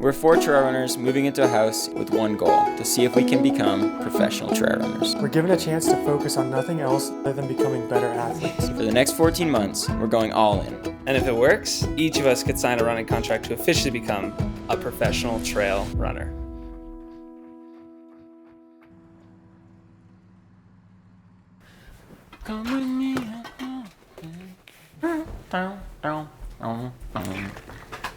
We're 4 trail runners moving into a house with one goal, to see if we can become professional trail runners. We're given a chance to focus on nothing else other than becoming better athletes. For the next 14 months, we're going all in. And if it works, each of us could sign a running contract to officially become a professional trail runner. Come with me.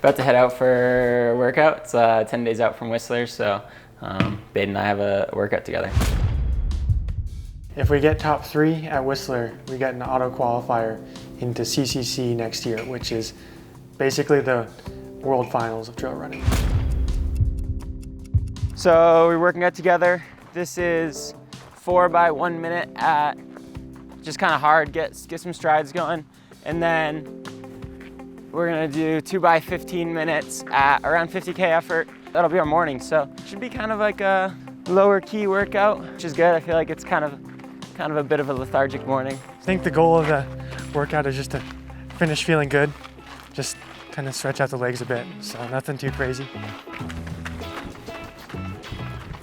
About to head out for a workout. It's 10 days out from Whistler, so Bayden and I have a workout together. If we get top 3 at Whistler, we get an auto qualifier into CCC next year, which is basically the world finals of trail running. So we're working out together. This is 4 by 1 minute at just kind of hard, get some strides going. And then we're gonna do 2 by 15 minutes at around 50K effort. That'll be our morning. So it should be kind of like a lower key workout, which is good. I feel like it's kind of a bit of a lethargic morning. I think the goal of the workout is just to finish feeling good, just kind of stretch out the legs a bit. So nothing too crazy.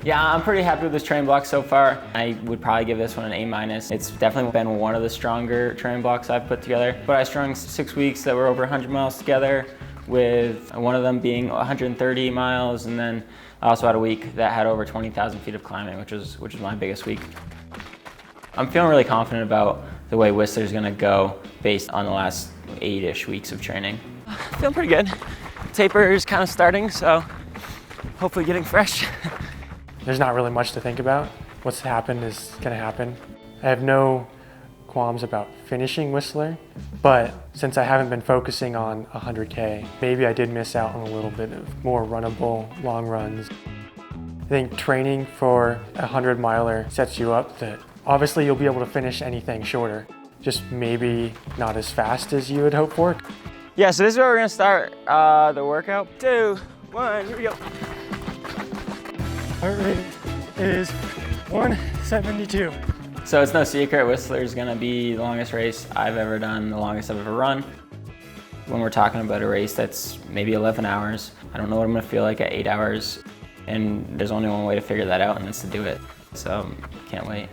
Yeah, I'm pretty happy with this training block so far. I would probably give this one an A-. It's definitely been one of the stronger training blocks I've put together. But I strung 6 weeks that were over 100 miles together, with one of them being 130 miles, and then I also had a week that had over 20,000 feet of climbing, which was my biggest week. I'm feeling really confident about the way Whistler's gonna go based on the last 8-ish weeks of training. Feeling pretty good. Taper is kind of starting, so hopefully getting fresh. There's not really much to think about. What's happened is gonna happen. I have no qualms about finishing Whistler, but since I haven't been focusing on 100K, maybe I did miss out on a little bit of more runnable long runs. I think training for a 100-miler sets you up that obviously you'll be able to finish anything shorter, just maybe not as fast as you would hope for. Yeah, so this is where we're gonna start the workout. 2, 1, here we go. Heart rate is 172. So it's no secret, Whistler's gonna be the longest race I've ever done, the longest I've ever run. When we're talking about a race that's maybe 11 hours, I don't know what I'm gonna feel like at 8 hours, and there's only one way to figure that out, and that's to do it. So, can't wait.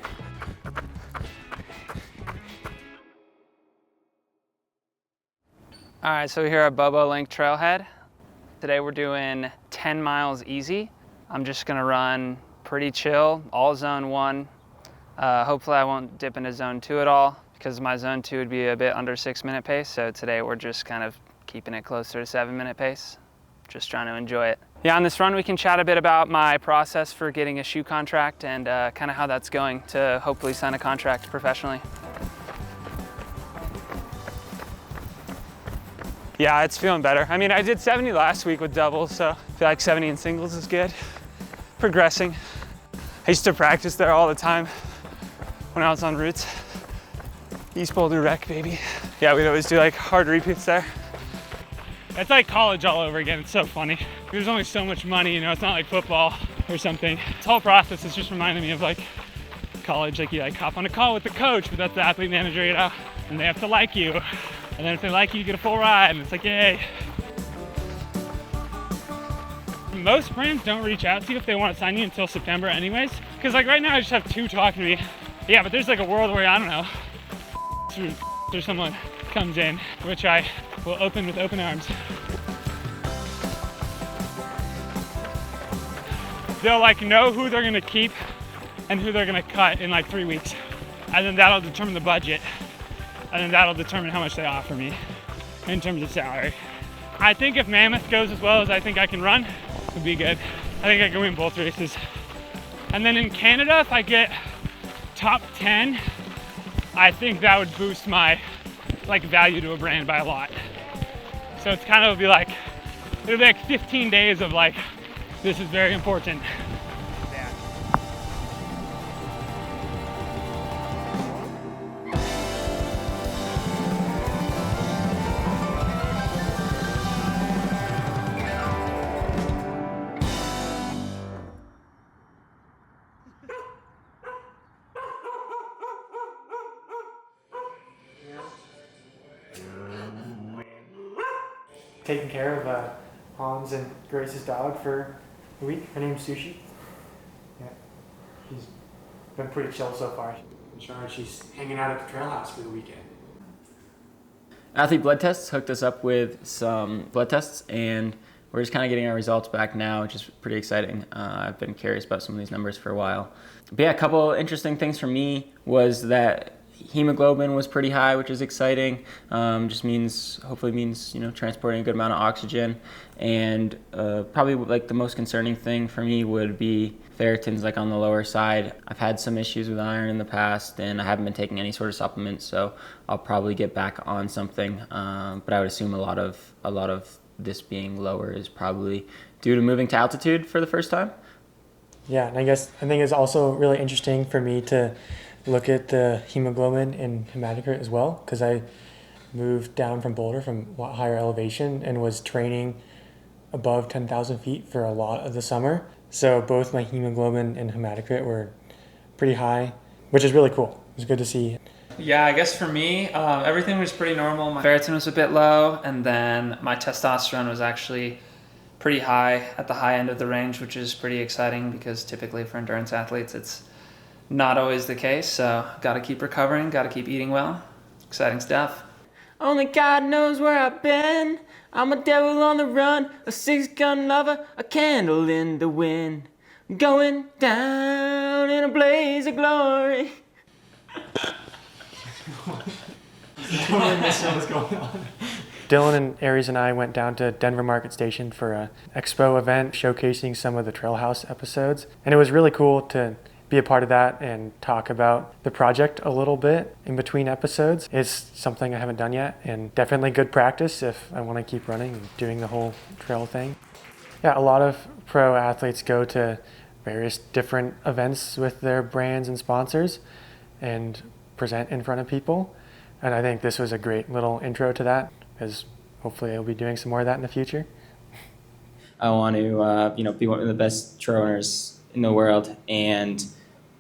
All right, so we're here at Bobo Link Trailhead. Today we're doing 10 miles easy. I'm just gonna run pretty chill, all zone 1. Hopefully I won't dip into zone 2 at all, because my zone 2 would be a bit under 6-minute pace. So today we're just kind of keeping it closer to 7-minute pace. Just trying to enjoy it. Yeah, on this run we can chat a bit about my process for getting a shoe contract and kind of how that's going to hopefully sign a contract professionally. Yeah, it's feeling better. I mean, I did 70 last week with doubles, so I feel like 70 in singles is good. Progressing. I used to practice there all the time when I was on routes. East Boulder Rec, baby. Yeah, we'd always do like hard repeats there. It's like college all over again. It's so funny. There's only so much money, you know, it's not like football or something. This whole process is just reminding me of like college. Like you like hop on a call with the coach, but that's the athlete manager, you know, and they have to like you. And then if they like you, you get a full ride, and it's like, yay. Most brands don't reach out to you if they want to sign you until September anyways. Because like right now I just have 2 talking to me. Yeah, but there's like a world where, I don't know, or someone comes in, which I will open with open arms. They'll like know who they're gonna keep and who they're gonna cut in like 3 weeks. And then that'll determine the budget. And then that'll determine how much they offer me in terms of salary. I think if Mammoth goes as well as I think I can run, it would be good. I think I can win both races. And then in Canada, if I get top 10, I think that would boost my like value to a brand by a lot. So it's kind of be like, it'll be like 15 days of like, this is very important. Taking care of Hans and Grace's dog for a week. Her name's Sushi. Yeah, she's been pretty chill so far. I'm sure she's hanging out at the trail house for the weekend. Athlete Blood Tests hooked us up with some blood tests, and we're just kind of getting our results back now, which is pretty exciting. I've been curious about some of these numbers for a while. But yeah, a couple interesting things for me was that hemoglobin was pretty high, which is exciting. Hopefully means, transporting a good amount of oxygen. And probably like the most concerning thing for me would be ferritin's like on the lower side. I've had some issues with iron in the past, and I haven't been taking any sort of supplements, so I'll probably get back on something. But I would assume a lot of this being lower is probably due to moving to altitude for the first time. Yeah, and I think it's also really interesting for me to look at the hemoglobin and hematocrit as well, because I moved down from Boulder from a lot higher elevation and was training above 10,000 feet for a lot of the summer. So both my hemoglobin and hematocrit were pretty high, which is really cool. It was good to see. Yeah, I guess for me, everything was pretty normal. My ferritin was a bit low, and then my testosterone was actually pretty high at the high end of the range, which is pretty exciting because typically for endurance athletes, it's not always the case. So got to keep recovering, got to keep eating well. Exciting stuff. Only God knows where I've been. I'm a devil on the run, a six-gun lover, a candle in the wind, going down in a blaze of glory. Dylan and Aries and I went down to Denver Market Station for a expo event showcasing some of the Trail House episodes. And it was really cool to be a part of that and talk about the project a little bit in between episodes. It's something I haven't done yet, and definitely good practice if I want to keep running and doing the whole trail thing. Yeah, a lot of pro athletes go to various different events with their brands and sponsors and present in front of people. And I think this was a great little intro to that, because hopefully I'll be doing some more of that in the future. I want to, be one of the best trail runners in the world, and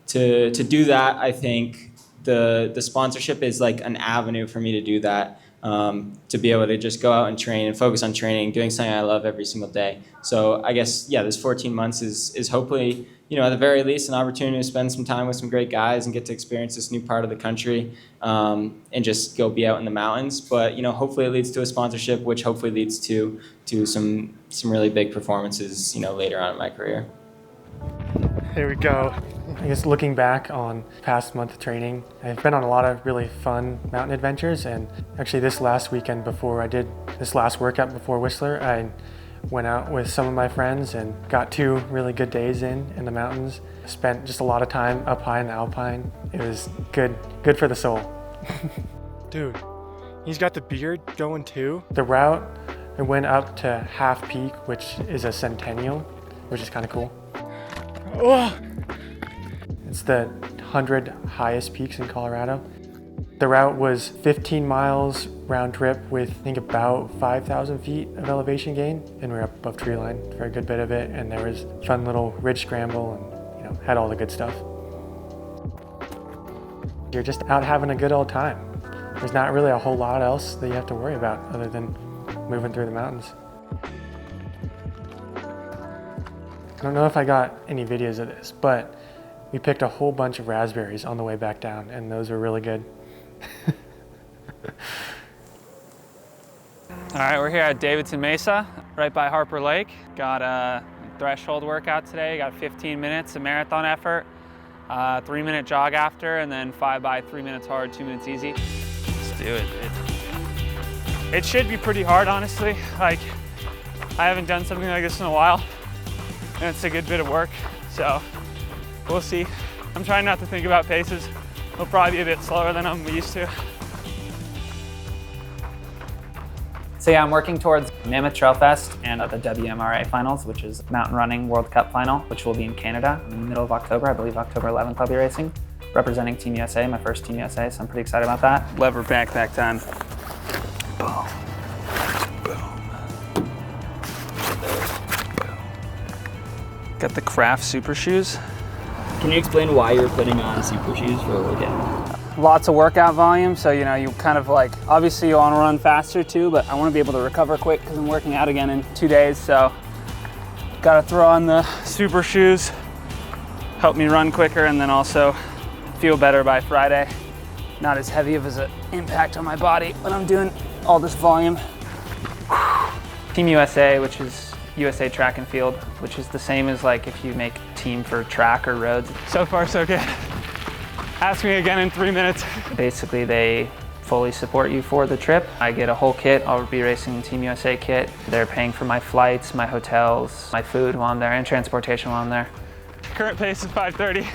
to do that, I think the sponsorship is like an avenue for me to do that. To be able to just go out and train and focus on training, doing something I love every single day. So I guess, this 14 months is hopefully, at the very least, an opportunity to spend some time with some great guys and get to experience this new part of the country, and just go be out in the mountains. But, hopefully it leads to a sponsorship, which hopefully leads to some really big performances, later on in my career. Here we go. I guess looking back on past month of training, I've been on a lot of really fun mountain adventures, and actually this last weekend before I did this last workout before Whistler, I went out with some of my friends and got 2 really good days in the mountains. Spent just a lot of time up high in the Alpine. It was good for the soul. Dude, he's got the beard going too. The route, I went up to Half Peak, which is a centennial, which is kind of cool. Oh! It's the 100 highest peaks in Colorado. The route was 15 miles round trip with, I think, about 5,000 feet of elevation gain, and we were up above tree line for a good bit of it, and there was a fun little ridge scramble and, had all the good stuff. You're just out having a good old time. There's not really a whole lot else that you have to worry about other than moving through the mountains. I don't know if I got any videos of this, but we picked a whole bunch of raspberries on the way back down, and those were really good. All right, we're here at Davidson Mesa, right by Harper Lake. Got a threshold workout today, got 15 minutes, a marathon effort, 3-minute jog after, and then 5 by 3 minutes hard, 2 minutes easy. Let's do it. It should be pretty hard, honestly. Like, I haven't done something like this in a while, and it's a good bit of work, so we'll see. I'm trying not to think about paces. It'll probably be a bit slower than I'm used to. So yeah, I'm working towards Mammoth Trail Fest and the WMRA finals, which is Mountain Running World Cup final, which will be in Canada in the middle of October. I believe October 11th I'll be racing, representing Team USA, my first Team USA, so I'm pretty excited about that. Lever backpack time. Boom. Boom. Got the Craft Super Shoes. Can you explain why you're putting on super shoes for a workout? lots of workout volume. So, you know, you kind of like, obviously you want to run faster too, but I want to be able to recover quick because I'm working out again in 2 days. So got to throw on the super shoes, help me run quicker, and then also feel better by Friday. Not as heavy of an impact on my body when I'm doing all this volume. Team USA, which is USA Track and Field, which is the same as like if you make a team for track or roads. So far, so good. Ask me again in 3 minutes. Basically, they fully support you for the trip. I get a whole kit. I'll be racing in Team USA kit. They're paying for my flights, my hotels, my food while I'm there, and transportation while I'm there. Current pace is 5:30.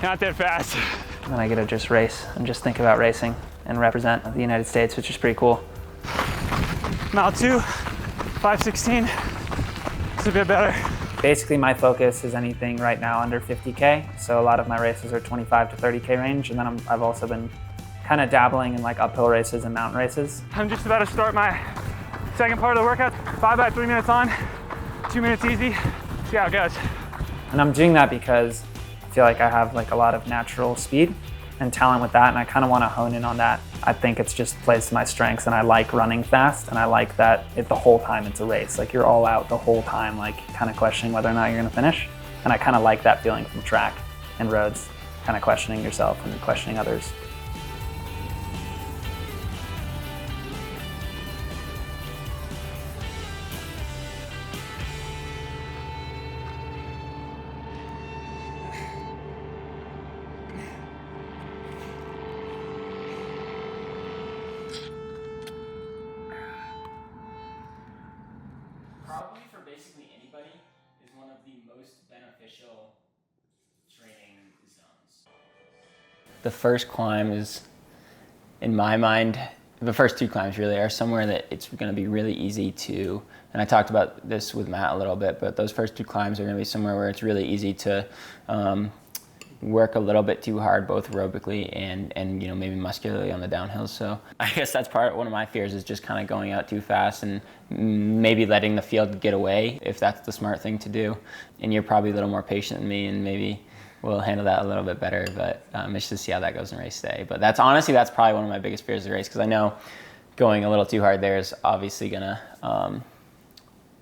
Not that fast. And then I get to just race and just think about racing and represent the United States, which is pretty cool. Mile 2, 5:16. It's a bit better. Basically, my focus is anything right now under 50K. So a lot of my races are 25 to 30K range. And then I've also been kind of dabbling in like uphill races and mountain races. I'm just about to start my second part of the workout. 5 by 3 minutes on, 2 minutes easy. See how it goes. And I'm doing that because I feel like I have like a lot of natural speed and talent with that, and I kind of want to hone in on that. I think it's just plays to my strengths, and I like running fast, and I like that the whole time it's a race. Like you're all out the whole time, like kind of questioning whether or not you're going to finish. And I kind of like that feeling from track and roads, kind of questioning yourself and questioning others. Probably for basically anybody is one of the most beneficial training zones. The first climb is, in my mind, the first 2 climbs really are somewhere that it's going to be really easy to, and I talked about this with Matt a little bit, but those first 2 climbs are going to be somewhere where it's really easy to work a little bit too hard, both aerobically and you know, maybe muscularly on the downhills. So I guess that's one of my fears, is just kind of going out too fast and maybe letting the field get away, if that's the smart thing to do. And you're probably a little more patient than me, and maybe we'll handle that a little bit better, but it's just to see how that goes in race day. But that's probably one of my biggest fears of the race, because I know going a little too hard there is obviously gonna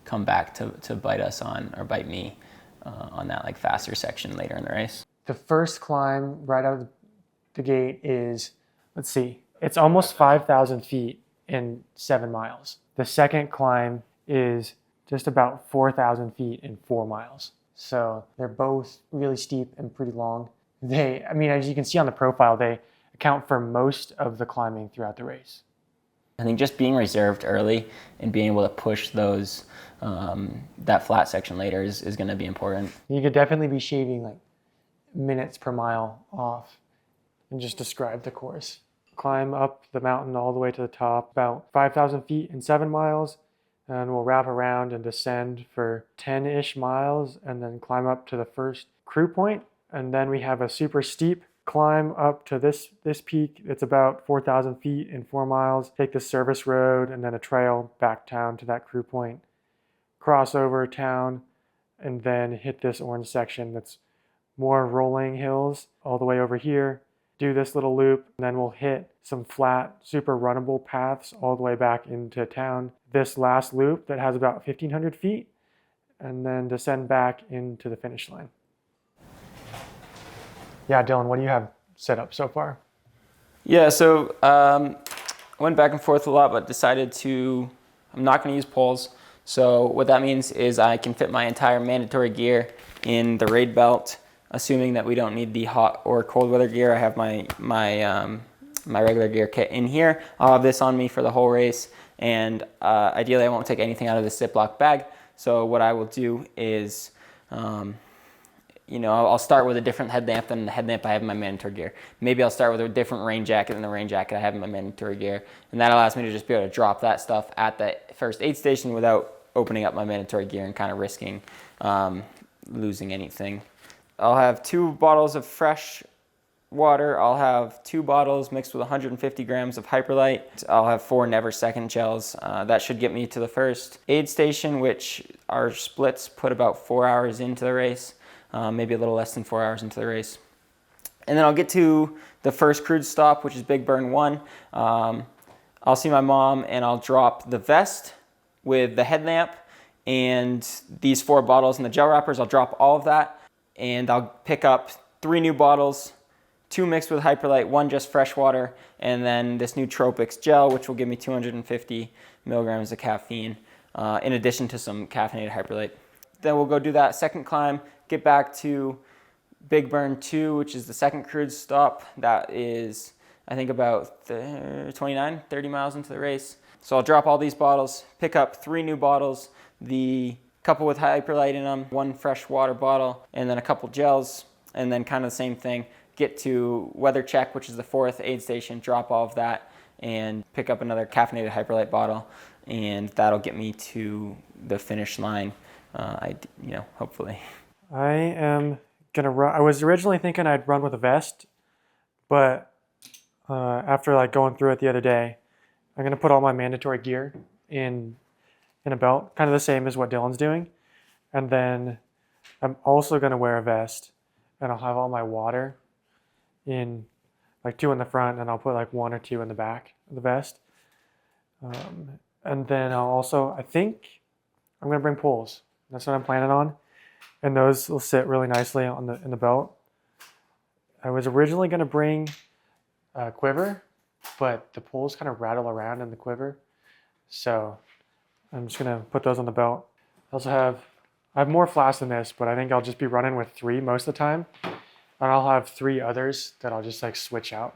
come back to bite us on, or bite me on that like faster section later in the race. The first climb right out of the gate is, let's see, it's almost 5,000 feet in 7 miles. The second climb is just about 4,000 feet in 4 miles. So they're both really steep and pretty long. I mean, as you can see on the profile, they account for most of the climbing throughout the race. I think just being reserved early and being able to push those, that flat section later is going to be important. You could definitely be shaving like minutes per mile off and just describe the course. Climb up the mountain all the way to the top, about 5,000 feet in 7 miles, and we'll wrap around and descend for 10-ish miles, and then climb up to the first crew point. And then we have a super steep climb up to this peak. It's about 4,000 feet in 4 miles. Take the service road and then a trail back down to that crew point. Cross over town and then hit this orange section that's more rolling hills all the way over here. Do this little loop, and then we'll hit some flat, super runnable paths all the way back into town. This last loop that has about 1,500 feet, and then descend back into the finish line. Yeah, Dylan, what do you have set up so far? Yeah, so I went back and forth a lot, but decided I'm not going to use poles. So what that means is I can fit my entire mandatory gear in the raid belt, assuming that we don't need the hot or cold weather gear. I have my regular gear kit in here. I'll have this on me for the whole race, and ideally I won't take anything out of this Ziploc bag. So what I will do is, you know, I'll start with a different headlamp than the headlamp I have in my mandatory gear. Maybe I'll start with a different rain jacket than the rain jacket I have in my mandatory gear, and that allows me to just be able to drop that stuff at the first aid station without opening up my mandatory gear and kind of risking losing anything. I'll have 2 bottles of fresh water. I'll have 2 bottles mixed with 150 grams of Hyperlite. I'll have 4 Never Second gels. That should get me to the first aid station, which our splits put about 4 hours into the race, maybe a little less than 4 hours into the race. And then I'll get to the first crude stop, which is Big Burn 1. I'll see my mom and I'll drop the vest with the headlamp and these 4 bottles and the gel wrappers. I'll drop all of that and I'll pick up 3 new bottles, 2 mixed with Hyperlight, 1 just fresh water, and then this nootropics gel, which will give me 250 milligrams of caffeine, in addition to some caffeinated Hyperlight. Then we'll go do that second climb, get back to Big Burn 2, which is the second crude stop. That is, I think, about 29, 30 miles into the race. So I'll drop all these bottles, pick up 3 new bottles, the couple with Hyperlight in them, 1 fresh water bottle, and then a couple gels, and then kind of the same thing. Get to Weather Check, which is the 4th aid station, drop all of that, and pick up another caffeinated Hyperlight bottle, and that'll get me to the finish line, hopefully. I am gonna run. I was originally thinking I'd run with a vest, but after like going through it the other day, I'm gonna put all my mandatory gear in a belt, kind of the same as what Dylan's doing, and then I'm also gonna wear a vest, and I'll have all my water in like 2 in the front, and I'll put like 1 or 2 in the back of the vest. And then I think I'm gonna bring poles. That's what I'm planning on. And those will sit really nicely in the belt. I was originally gonna bring a quiver, but the poles kind of rattle around in the quiver. So I'm just gonna put those on the belt. I have more flasks than this, but I think I'll just be running with 3 most of the time. And I'll have 3 others that I'll just like switch out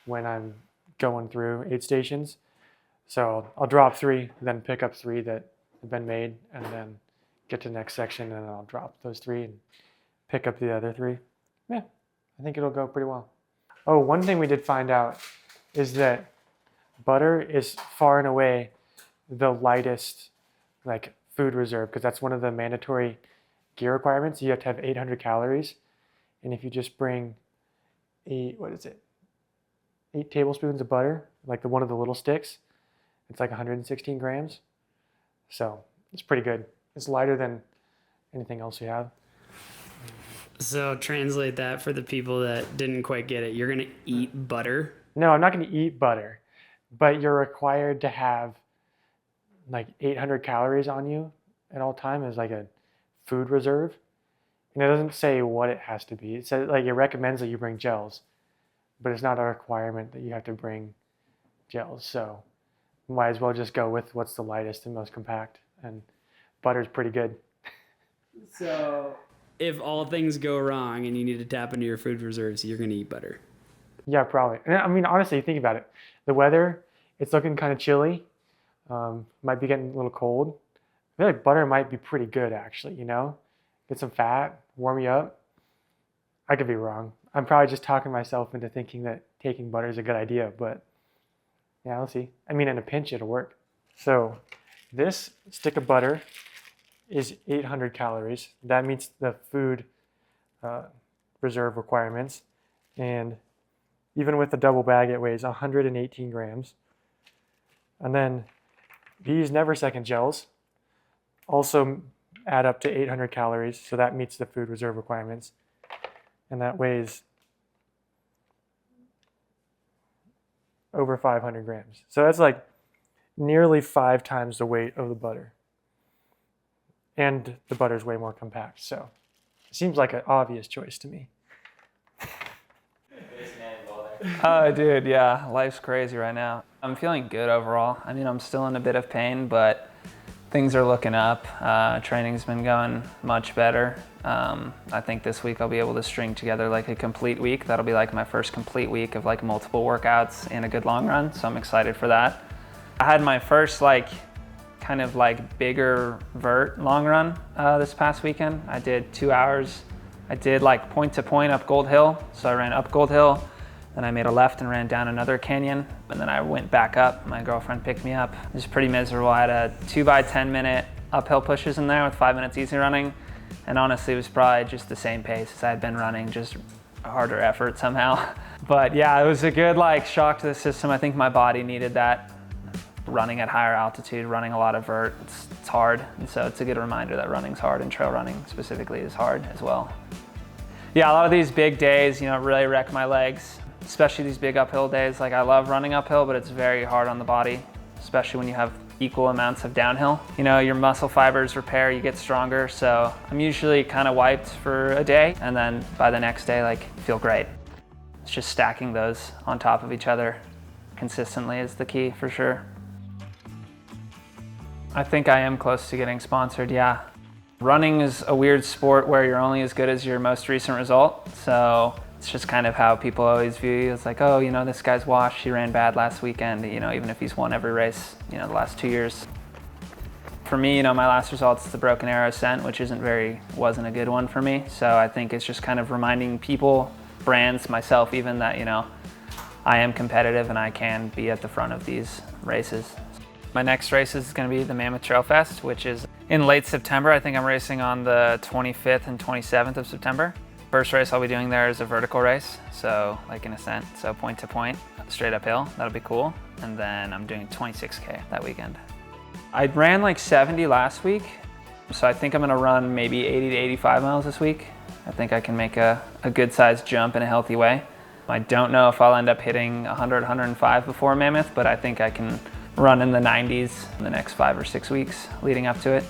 when I'm going through aid stations. So I'll drop 3, then pick up 3 that have been made, and then get to the next section, and I'll drop those 3 and pick up the other 3. Yeah, I think it'll go pretty well. Oh, one thing we did find out is that butter is far and away the lightest like food reserve, because that's one of the mandatory gear requirements. You have to have 800 calories. And if you just bring 8 tablespoons of butter, like one of the little sticks, it's like 116 grams. So it's pretty good. It's lighter than anything else you have. So translate that for the people that didn't quite get it. You're going to eat butter? No, I'm not going to eat butter, but you're required to have like 800 calories on you at all time as like a food reserve. And it doesn't say what it has to be. It says like it recommends that you bring gels, but it's not a requirement that you have to bring gels. So might as well just go with what's the lightest and most compact. And butter's pretty good. So if all things go wrong and you need to tap into your food reserves, you're going to eat butter. Yeah, probably. And I mean, honestly, think about it. The weather, it's looking kind of chilly. Might be getting a little cold. I feel like butter might be pretty good, actually, Get some fat, warm you up. I could be wrong. I'm probably just talking myself into thinking that taking butter is a good idea, but yeah, we'll see. I mean, in a pinch, it'll work. So this stick of butter is 800 calories. That meets the food reserve requirements. And even with the double bag, it weighs 118 grams. And then these Never Second gels also add up to 800 calories, so that meets the food reserve requirements. And that weighs over 500 grams. So that's like nearly 5 times the weight of the butter. And the butter's way more compact, so it seems like an obvious choice to me. Oh, dude, yeah, life's crazy right now. I'm feeling good overall. I mean, I'm still in a bit of pain, but things are looking up. Training's been going much better. I think this week I'll be able to string together like a complete week. That'll be like my first complete week of like multiple workouts and a good long run, so I'm excited for that. I had my first kind of bigger vert long run this past weekend. I did 2 hours. I did like point to point up Gold Hill. So I ran up Gold Hill, then I made a left and ran down another canyon, and then I went back up. My girlfriend picked me up. It was pretty miserable. I had a 2 by 10 minute uphill pushes in there with 5 minutes easy running. And honestly, it was probably just the same pace as I had been running, just a harder effort somehow. But yeah, it was a good shock to the system. I think my body needed that. Running at higher altitude, running a lot of vert, it's hard. And so it's a good reminder that running's hard, and trail running specifically is hard as well. Yeah, a lot of these big days, really wreck my legs, especially these big uphill days. Like I love running uphill, but it's very hard on the body, especially when you have equal amounts of downhill. Your muscle fibers repair, you get stronger. So I'm usually kind of wiped for a day, and then by the next day, feel great. It's just stacking those on top of each other consistently is the key for sure. I think I am close to getting sponsored, yeah. Running is a weird sport where you're only as good as your most recent result. So it's just kind of how people always view you. It's like, oh, this guy's washed, he ran bad last weekend, even if he's won every race, the last 2 years. For me, my last result is the Broken Arrow Ascent, which wasn't a good one for me. So I think it's just kind of reminding people, brands, myself even, that, I am competitive and I can be at the front of these races. My next race is going to be the Mammoth Trail Fest, which is in late September. I think I'm racing on the 25th and 27th of September. First race I'll be doing there is a vertical race, so like an ascent, so point to point, straight uphill. That'll be cool. And then I'm doing 26K that weekend. I ran 70 last week, so I think I'm gonna run maybe 80 to 85 miles this week. I think I can make a good sized jump in a healthy way. I don't know if I'll end up hitting 100, 105 before Mammoth, but I think I can run in the 90s in the next 5 or 6 weeks leading up to it.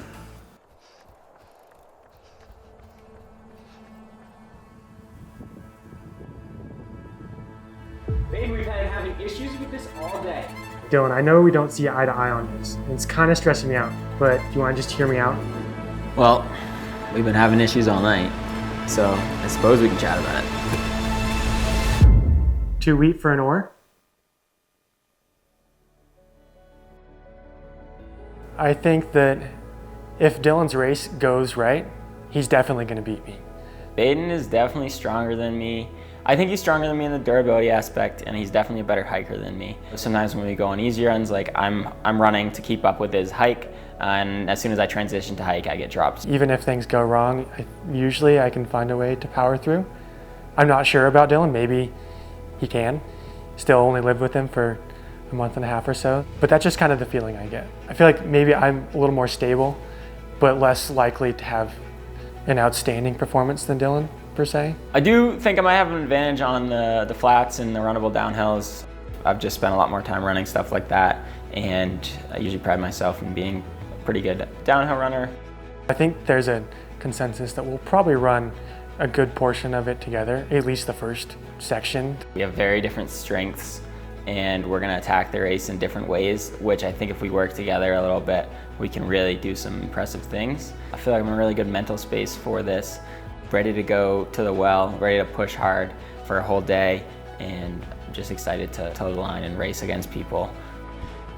Babe, we've been having issues with this all day. Dylan, I know we don't see eye to eye on this. And it's kind of stressing me out, but do you want to just hear me out? Well, we've been having issues all night, so I suppose we can chat about it. 2 wheat for an oar? I think that if Dylan's race goes right, he's definitely going to beat me. Bayden is definitely stronger than me. I think he's stronger than me in the durability aspect, and he's definitely a better hiker than me. Sometimes when we go on easy runs, I'm running to keep up with his hike, and as soon as I transition to hike, I get dropped. Even if things go wrong, usually I can find a way to power through. I'm not sure about Dylan. Maybe he can. Still only lived with him for a month and a half or so, but that's just kind of the feeling I get. I feel like maybe I'm a little more stable, but less likely to have an outstanding performance than Dylan, per se. I do think I might have an advantage on the flats and the runnable downhills. I've just spent a lot more time running stuff like that, and I usually pride myself in being a pretty good downhill runner. I think there's a consensus that we'll probably run a good portion of it together, at least the first section. We have very different strengths, and we're gonna attack the race in different ways, which I think if we work together a little bit, we can really do some impressive things. I feel like I'm in a really good mental space for this, ready to go to the well, ready to push hard for a whole day, and I'm just excited to toe the line and race against people.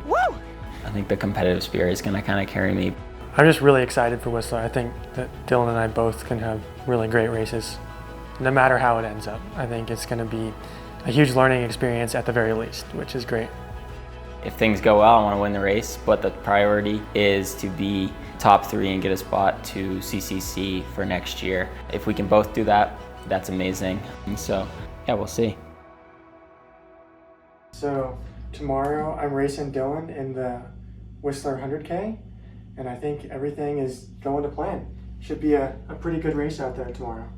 Woo! I think the competitive spirit is gonna kind of carry me. I'm just really excited for Whistler. I think that Dylan and I both can have really great races, no matter how it ends up. I think it's gonna be a huge learning experience at the very least, which is great. If things go well, I want to win the race, but the priority is to be top 3 and get a spot to CCC for next year. If we can both do that, that's amazing. And so, yeah, we'll see. So tomorrow I'm racing Dylan in the Whistler 100K, and I think everything is going to plan. Should be a pretty good race out there tomorrow.